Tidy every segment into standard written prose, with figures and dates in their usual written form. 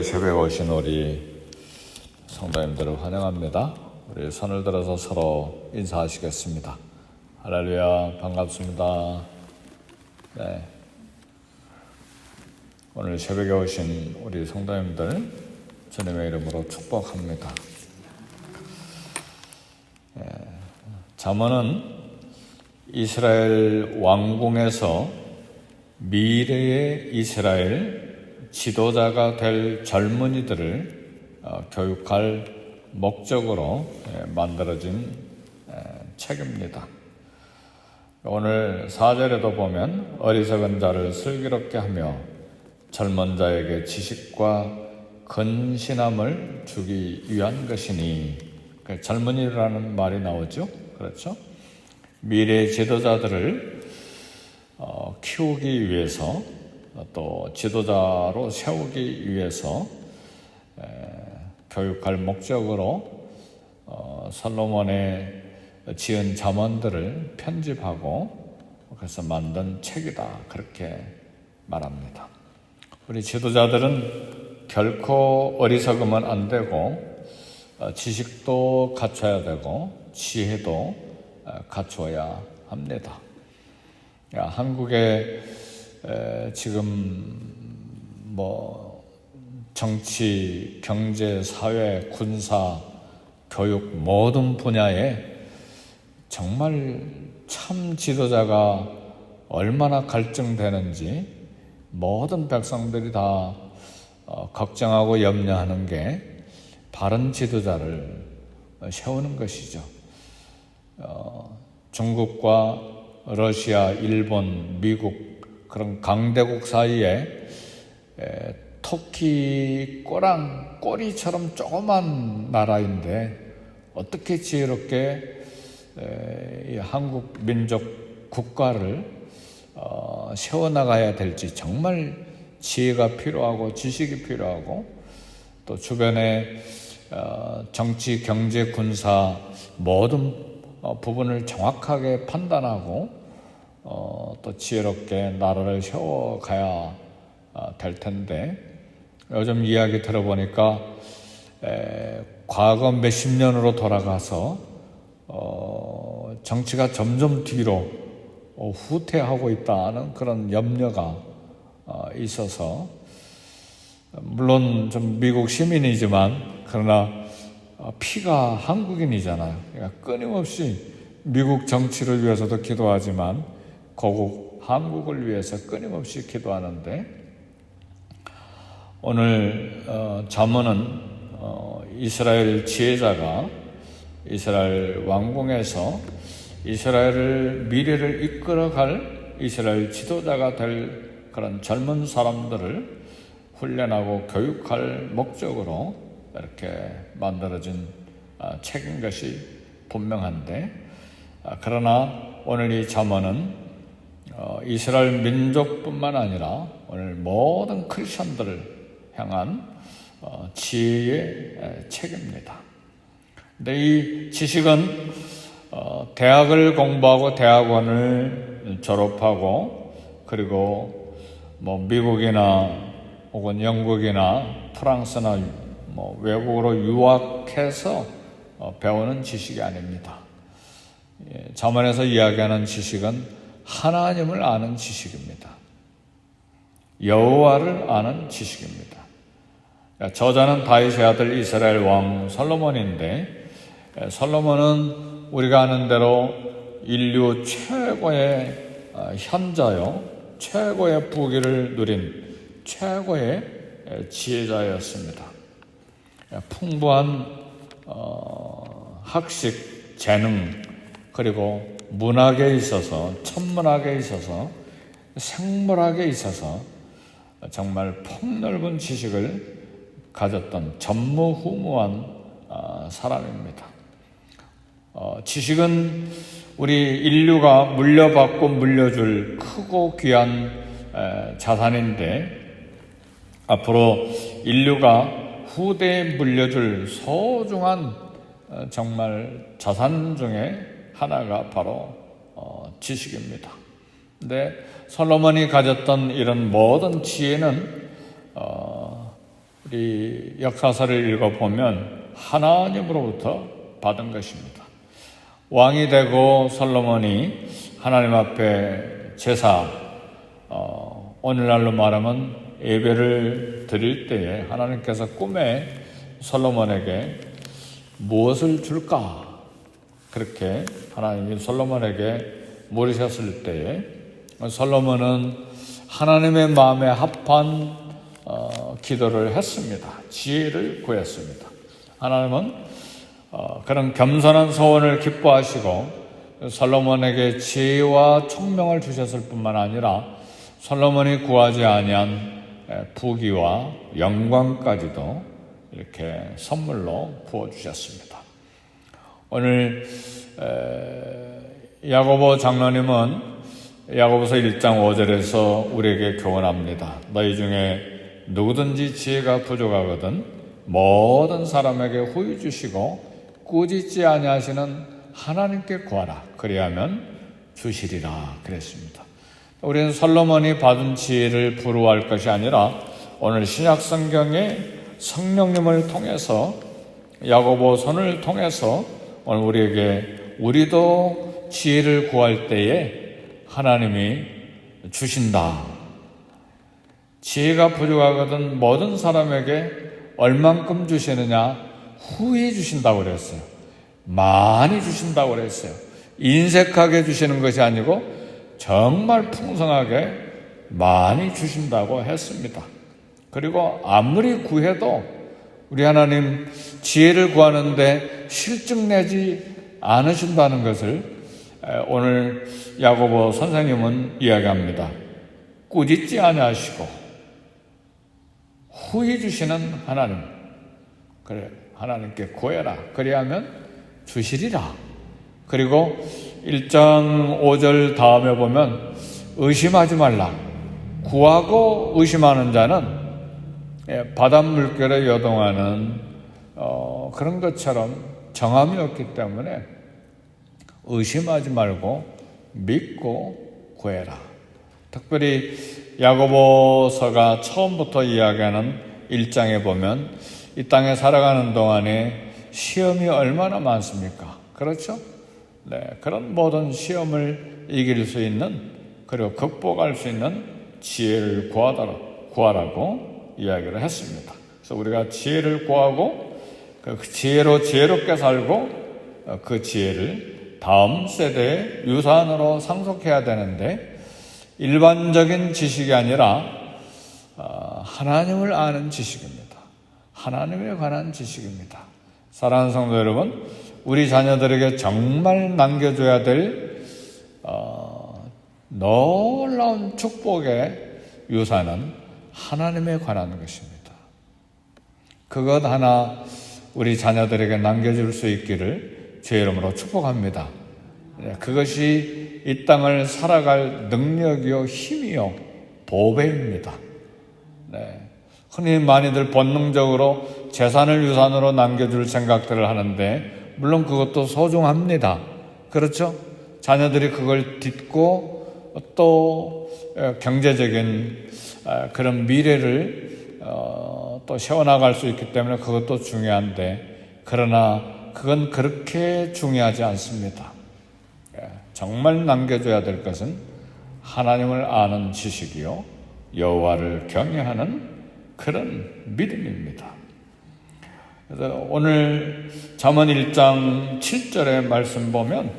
새벽에 오신 우리 성도님들을 환영합니다. 우리 손을 들어서 서로 인사하시겠습니다. 할렐루야, 반갑습니다. 네. 오늘 새벽에 오신 우리 성도님들 주님의 이름으로 축복합니다. 잠언은 이스라엘 왕궁에서 미래의 이스라엘 지도자가 될 젊은이들을 교육할 목적으로 만들어진 책입니다. 오늘 4절에도 보면 어리석은 자를 슬기롭게 하며 젊은 자에게 지식과 근신함을 주기 위한 것이니, 젊은이라는 말이 나오죠. 그렇죠? 미래 지도자들을 키우기 위해서, 또 지도자로 세우기 위해서 교육할 목적으로 솔로몬의 지은 잠언들을 편집하고 그래서 만든 책이다, 그렇게 말합니다. 우리 지도자들은 결코 어리석으면 안 되고 지식도 갖춰야 되고 지혜도 갖추어야 합니다. 한국의 지금 정치, 경제, 사회, 군사, 교육 모든 분야에 정말 참 지도자가 얼마나 갈증되는지 모든 백성들이 다 걱정하고 염려하는 게 바른 지도자를 세우는 것이죠. 중국과 러시아, 일본, 미국 그런 강대국 사이에 토끼 꼬리처럼 조그만 나라인데 어떻게 지혜롭게 이 한국 민족 국가를 세워나가야 될지 정말 지혜가 필요하고 지식이 필요하고, 또 주변의 정치, 경제, 군사 모든 부분을 정확하게 판단하고 또 지혜롭게 나라를 세워가야 될 텐데, 요즘 이야기 들어보니까 과거 몇십 년으로 돌아가서 정치가 점점 뒤로 후퇴하고 있다는 그런 염려가 있어서, 물론 좀 미국 시민이지만 그러나 피가 한국인이잖아요. 그러니까 끊임없이 미국 정치를 위해서도 기도하지만 고국 한국을 위해서 끊임없이 기도하는데, 오늘 잠언은 이스라엘 지혜자가 이스라엘 왕궁에서 이스라엘을 미래를 이끌어갈 이스라엘 지도자가 될 그런 젊은 사람들을 훈련하고 교육할 목적으로 이렇게 만들어진 책인 것이 분명한데, 그러나 오늘 이 잠언은 이스라엘 민족뿐만 아니라 오늘 모든 크리스천들을 향한 지혜의 책입니다. 근데 이 지식은 대학을 공부하고 대학원을 졸업하고 그리고 미국이나 혹은 영국이나 프랑스나 외국으로 유학해서 배우는 지식이 아닙니다. 잠언에서 이야기하는 지식은 하나님을 아는 지식입니다. 여호와를 아는 지식입니다. 저자는 다윗의 아들 이스라엘 왕 솔로몬인데, 솔로몬은 우리가 아는 대로 인류 최고의 현자요, 최고의 부귀를 누린 최고의 지혜자였습니다. 풍부한 학식, 재능, 그리고 문학에 있어서, 천문학에 있어서, 생물학에 있어서 정말 폭넓은 지식을 가졌던 전무후무한 사람입니다. 지식은 우리 인류가 물려받고 물려줄 크고 귀한 자산인데, 앞으로 인류가 후대에 물려줄 소중한 정말 자산 중에 하나가 바로 지식입니다. 근데 솔로몬이 가졌던 이런 모든 지혜는 이 역사서를 읽어보면 하나님으로부터 받은 것입니다. 왕이 되고 솔로몬이 하나님 앞에 제사, 오늘날로 말하면 예배를 드릴 때에 하나님께서 꿈에 솔로몬에게 무엇을 줄까? 그렇게 하나님이 솔로몬에게 물으셨을 때에 솔로몬은 하나님의 마음에 합한 기도를 했습니다. 지혜를 구했습니다. 하나님은 그런 겸손한 소원을 기뻐하시고 솔로몬에게 지혜와 총명을 주셨을 뿐만 아니라 솔로몬이 구하지 아니한 부귀와 영광까지도 이렇게 선물로 부어주셨습니다. 오늘 야고보 장로님은 야고보서 1장 5절에서 우리에게 교훈합니다. 너희 중에 누구든지 지혜가 부족하거든 모든 사람에게 후히 주시고 꾸짖지 아니하시는 하나님께 구하라. 그리하면 주시리라 그랬습니다. 우리는 솔로몬이 받은 지혜를 부러워할 것이 아니라 오늘 신약 성경의 성령님을 통해서 야고보서를 통해서 오늘 우리도 지혜를 구할 때에 하나님이 주신다. 지혜가 부족하거든 모든 사람에게 얼만큼 주시느냐? 후히 주신다고 그랬어요. 많이 주신다고 그랬어요. 인색하게 주시는 것이 아니고 정말 풍성하게 많이 주신다고 했습니다. 그리고 아무리 구해도 우리 하나님 지혜를 구하는데 실증내지 않으신다는 것을 오늘 야고보 선생님은 이야기합니다. 꾸짖지 아니하시고 후히 주시는 하나님, 그래 하나님께 구해라. 그리하면 주시리라. 그리고 1장 5절 다음에 보면 의심하지 말라. 구하고 의심하는 자는 바닷물결에 여동하는 그런 것처럼 정함이 없기 때문에 의심하지 말고 믿고 구해라. 특별히 야고보서가 처음부터 이야기하는 1장에 보면 이 땅에 살아가는 동안에 시험이 얼마나 많습니까? 그렇죠? 네, 그런 모든 시험을 이길 수 있는 그리고 극복할 수 있는 지혜를 구하라고 이야기를 했습니다. 그래서 우리가 지혜를 구하고 그 지혜로 지혜롭게 살고 그 지혜를 다음 세대의 유산으로 상속해야 되는데 일반적인 지식이 아니라 하나님을 아는 지식입니다. 하나님에 관한 지식입니다. 사랑하는 성도 여러분, 우리 자녀들에게 정말 남겨줘야 될 놀라운 축복의 유산은 하나님에 관한 것입니다. 그것 하나 우리 자녀들에게 남겨줄 수 있기를 주의 이름으로 축복합니다. 그것이 이 땅을 살아갈 능력이요 힘이요 보배입니다. 흔히 많이들 본능적으로 재산을 유산으로 남겨줄 생각들을 하는데 물론 그것도 소중합니다. 그렇죠? 자녀들이 그걸 딛고 또 경제적인 그런 미래를 또 세워나갈 수 있기 때문에 그것도 중요한데 그러나 그건 그렇게 중요하지 않습니다. 정말 남겨줘야 될 것은 하나님을 아는 지식이요 여호와를 경외하는 그런 믿음입니다. 그래서 오늘 잠언 1장 7절의 말씀 보면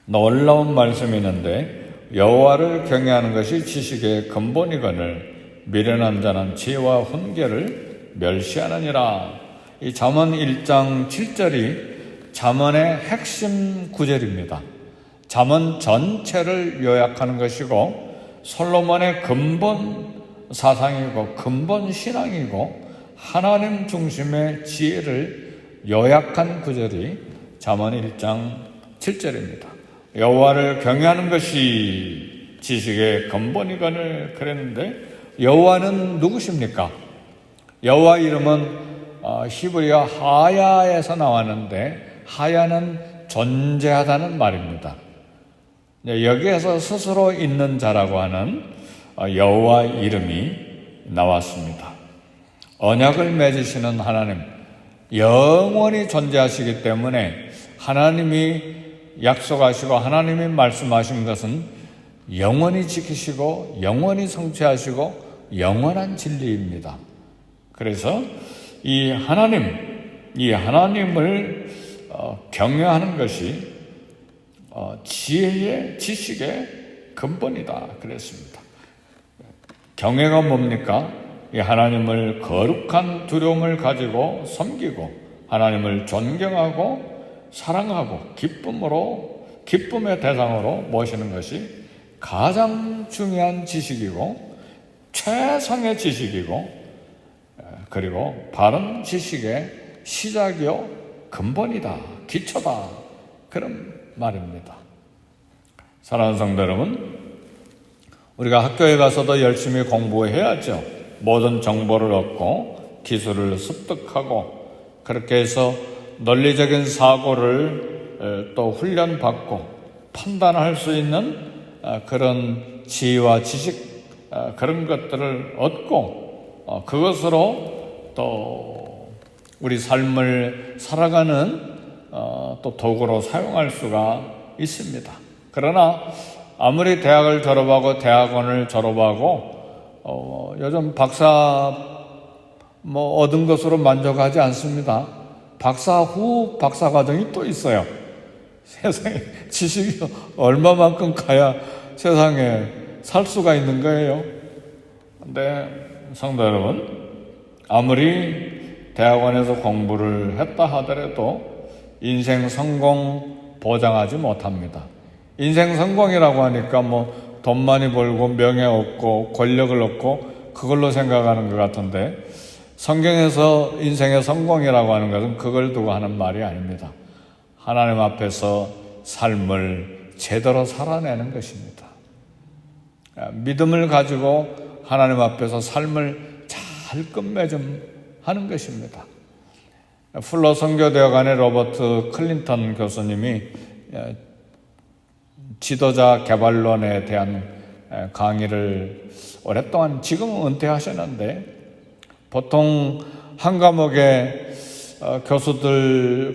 놀라운 말씀이 있는데 여호와를 경외하는 것이 지식의 근본이거늘 미련한 자는 지혜와 훈계를 멸시하느니라. 이 잠언 1장 7절이 잠언의 핵심 구절입니다. 잠언 전체를 요약하는 것이고 솔로몬의 근본 사상이고 근본 신앙이고 하나님 중심의 지혜를 요약한 구절이 잠언 1장 7절입니다. 여호와를 경외하는 것이 지식의 근본이거늘 그랬는데 여호와는 누구십니까? 여호와 이름은 히브리어 하야에서 나왔는데 하야는 존재하다는 말입니다. 여기에서 스스로 있는 자라고 하는 여호와 이름이 나왔습니다. 언약을 맺으시는 하나님, 영원히 존재하시기 때문에 하나님이 약속하시고 하나님이 말씀하신 것은 영원히 지키시고 영원히 성취하시고 영원한 진리입니다. 그래서 이 하나님을 경외하는 것이 지혜의 지식의 근본이다 그랬습니다. 경외가 뭡니까? 이 하나님을 거룩한 두려움을 가지고 섬기고 하나님을 존경하고 사랑하고 기쁨의 대상으로 모시는 것이 가장 중요한 지식이고 최상의 지식이고 그리고 바른 지식의 시작이요 근본이다, 기초다 그런 말입니다. 사랑하는 성도 여러분, 우리가 학교에 가서도 열심히 공부해야죠. 모든 정보를 얻고 기술을 습득하고 그렇게 해서 논리적인 사고를 또 훈련받고 판단할 수 있는 그런 지혜와 지식 그런 것들을 얻고 그것으로 또 우리 삶을 살아가는 또 도구로 사용할 수가 있습니다. 그러나 아무리 대학을 졸업하고 대학원을 졸업하고 요즘 박사 얻은 것으로 만족하지 않습니다. 박사 후 박사 과정이 또 있어요. 세상에 지식이 얼마만큼 가야 세상에 살 수가 있는 거예요. 근데 성도 여러분, 아무리 대학원에서 공부를 했다 하더라도 인생 성공 보장하지 못합니다. 인생 성공이라고 하니까 돈 많이 벌고 명예 얻고 권력을 얻고 그걸로 생각하는 것 같은데 성경에서 인생의 성공이라고 하는 것은 그걸 두고 하는 말이 아닙니다. 하나님 앞에서 삶을 제대로 살아내는 것입니다. 믿음을 가지고 하나님 앞에서 삶을 잘 끝맺음하는 것입니다. 플러 선교대학원의 로버트 클린턴 교수님이 지도자 개발론에 대한 강의를 오랫동안 지금은 은퇴하셨는데 보통 한 과목에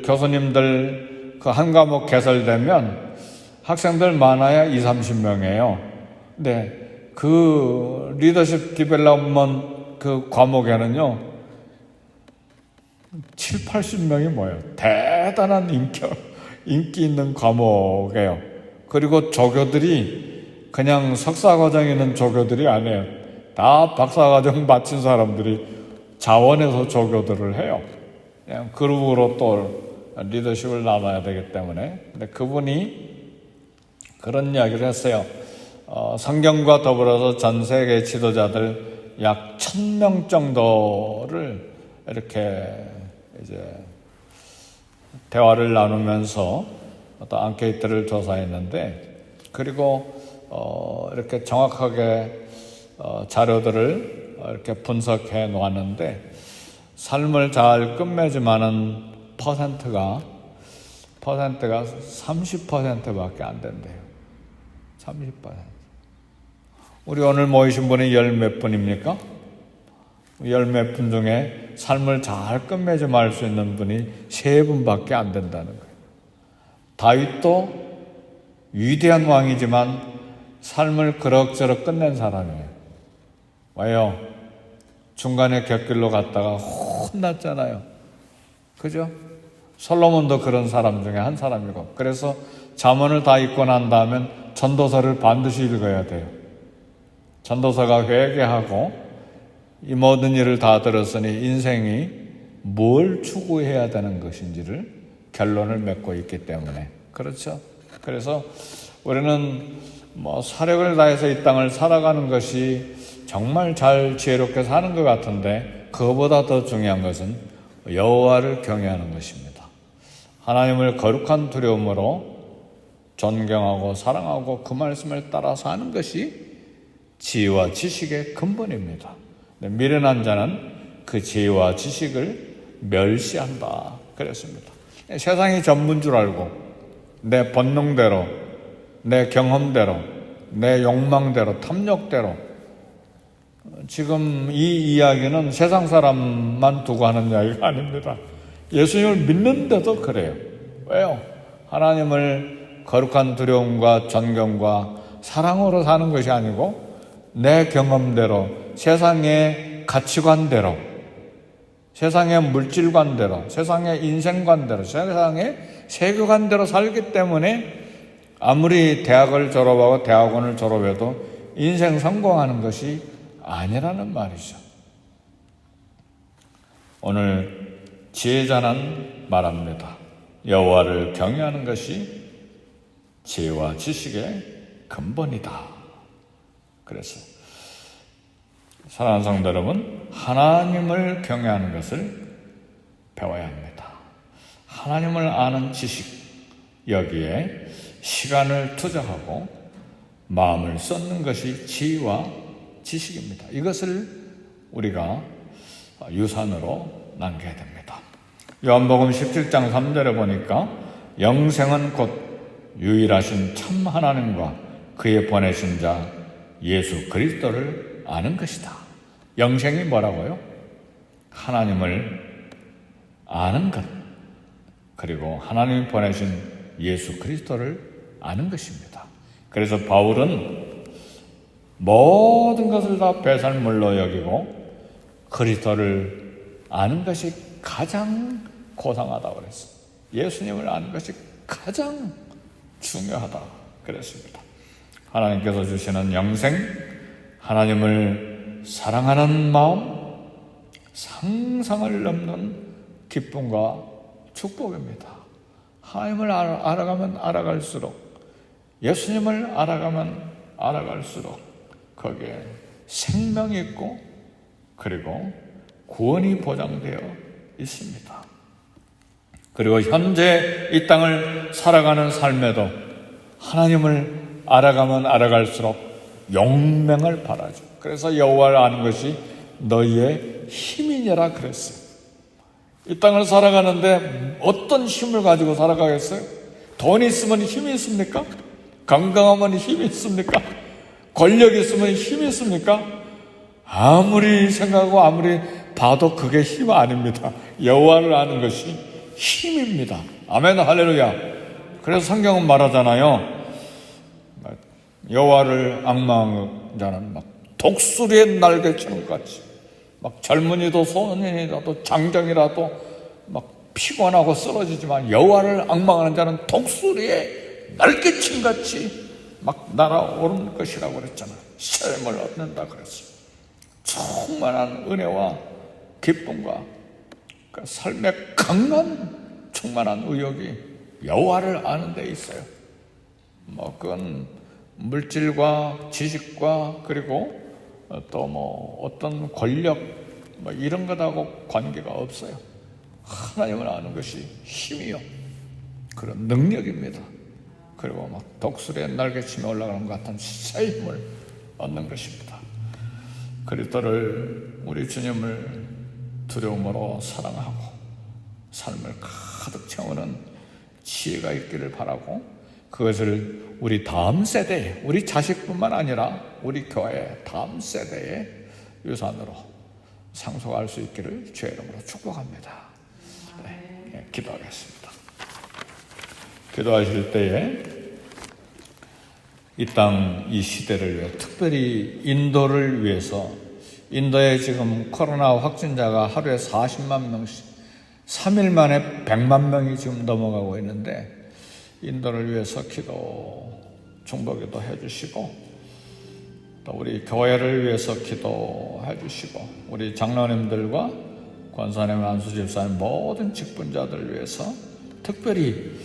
교수님들 그 한 과목 개설되면 학생들 많아야 20-30명이에요. 근데 그 리더십 디벨롭먼트 그 과목에는요 70-80명이 모여요. 대단한 인기 있는 과목이에요. 그리고 조교들이 그냥 석사과정에 있는 조교들이 아니에요. 다 박사과정 마친 사람들이 자원해서 조교들을 해요. 그냥 그룹으로 또 리더십을 나눠야 되기 때문에. 근데 그분이 그런 이야기를 했어요. 성경과 더불어서 전 세계 지도자들 약 1000명 정도를 이렇게 이제 대화를 나누면서 어떤 앙케이트를 조사했는데, 그리고 이렇게 정확하게 자료들을 이렇게 분석해 놓았는데, 삶을 잘 끝맺음하는 퍼센트가 30%밖에 안 된대요. 30%. 우리 오늘 모이신 분이 열 몇 분입니까? 열 몇 분 중에 삶을 잘 끝맺음할 수 있는 분이 3분밖에 안 된다는 거예요. 다윗도 위대한 왕이지만 삶을 그럭저럭 끝낸 사람이에요. 왜요? 중간에 곁길로 갔다가 혼났잖아요. 그죠? 솔로몬도 그런 사람 중에 한 사람이고, 그래서 잠언을 다 읽고 난 다음엔 전도서를 반드시 읽어야 돼요. 전도서가 회개하고 이 모든 일을 다 들었으니 인생이 뭘 추구해야 되는 것인지를 결론을 맺고 있기 때문에. 그렇죠? 그래서 우리는 사력을 다해서 이 땅을 살아가는 것이 정말 잘 지혜롭게 사는 것 같은데, 그거보다 더 중요한 것은 여호와를 경외하는 것입니다. 하나님을 거룩한 두려움으로 존경하고 사랑하고 그 말씀을 따라 사는 것이 지혜와 지식의 근본입니다. 미련한 자는 그 지혜와 지식을 멸시한다 그랬습니다. 세상이 전부인 줄 알고 내 본능대로, 내 경험대로, 내 욕망대로, 탐욕대로 지금 이 이야기는 세상 사람만 두고 하는 이야기가 아닙니다. 예수님을 믿는데도 그래요. 왜요? 하나님을 거룩한 두려움과 존경과 사랑으로 사는 것이 아니고 내 경험대로, 세상의 가치관대로, 세상의 물질관대로, 세상의 인생관대로, 세상의 세계관대로 살기 때문에 아무리 대학을 졸업하고 대학원을 졸업해도 인생 성공하는 것이 아니라는 말이죠. 오늘 지혜자는 말합니다. 여호와를 경외하는 것이 지혜와 지식의 근본이다. 그래서 사랑하는 성도 여러분, 하나님을 경외하는 것을 배워야 합니다. 하나님을 아는 지식, 여기에 시간을 투자하고 마음을 쏟는 것이 지혜와 지식입니다. 이것을 우리가 유산으로 남겨야 됩니다. 요한복음 17장 3절에 보니까 영생은 곧 유일하신 참 하나님과 그의 보내신 자 예수 그리스도를 아는 것이다. 영생이 뭐라고요? 하나님을 아는 것, 그리고 하나님이 보내신 예수 그리스도를 아는 것입니다. 그래서 바울은 모든 것을 다 배설물로 여기고 그리스도를 아는 것이 가장 고상하다고 그랬어요. 예수님을 아는 것이 가장 중요하다 그랬습니다. 하나님께서 주시는 영생, 하나님을 사랑하는 마음, 상상을 넘는 기쁨과 축복입니다. 하나님을 알아가면 알아갈수록, 예수님을 알아가면 알아갈수록 거기에 생명이 있고 그리고 구원이 보장되어 있습니다. 그리고 현재 이 땅을 살아가는 삶에도 하나님을 알아가면 알아갈수록 용맹을 바라죠. 그래서 여호와를 아는 것이 너희의 힘이니라 그랬어요. 이 땅을 살아가는데 어떤 힘을 가지고 살아가겠어요? 돈이 있으면 힘이 있습니까? 건강하면 힘이 있습니까? 권력이 있으면 힘이 있습니까? 아무리 생각하고 아무리 봐도 그게 힘 아닙니다. 여호와를 아는 것이 힘입니다. 아멘, 할렐루야. 그래서 성경은 말하잖아요. 여호와를 앙망하는 자는 막 독수리의 날개치는 것 같이, 막 젊은이도 소년이라도 장정이라도 막 피곤하고 쓰러지지만 여호와를 앙망하는 자는 독수리의 날개침 같이 막 날아오르는 것이라고 그랬잖아요. 셈을 얻는다 그랬어요. 충만한 은혜와 기쁨과 그 삶의 강한 충만한 의욕이 여호와를 아는 데 있어요. 뭐 그건 물질과 지식과 그리고 또 뭐 어떤 권력 뭐 이런 것하고 관계가 없어요. 하나님을 아는 것이 힘이요, 그런 능력입니다. 그리고 막 독수리의 날개치며 올라가는 것 같은 새 힘을 얻는 것입니다. 그리스도를, 우리 주님을 두려움으로 사랑하고 삶을 가득 채우는 지혜가 있기를 바라고, 그것을 우리 다음 세대에, 우리 자식뿐만 아니라 우리 교회 다음 세대의 유산으로 상속할 수 있기를 주의 이름으로 축복합니다. 네, 기도하겠습니다. 기도하실 때에 이 땅, 이 시대를 위해, 특별히 인도를 위해서, 인도에 지금 코로나 확진자가 하루에 40만 명씩, 3일 만에 100만 명이 지금 넘어가고 있는데, 인도를 위해서 기도, 중보기도 해주시고, 또 우리 교회를 위해서 기도해 주시고, 우리 장로님들과 권사님, 안수집사님 모든 직분자들을 위해서, 특별히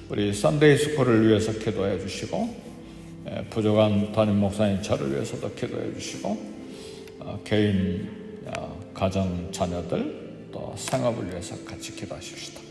우리 썬데이 스쿨을 위해서 기도해 주시고, 부족한 담임 목사님 저를 위해서도 기도해 주시고, 개인, 가정, 자녀들, 또 생업을 위해서 같이 기도하십시다.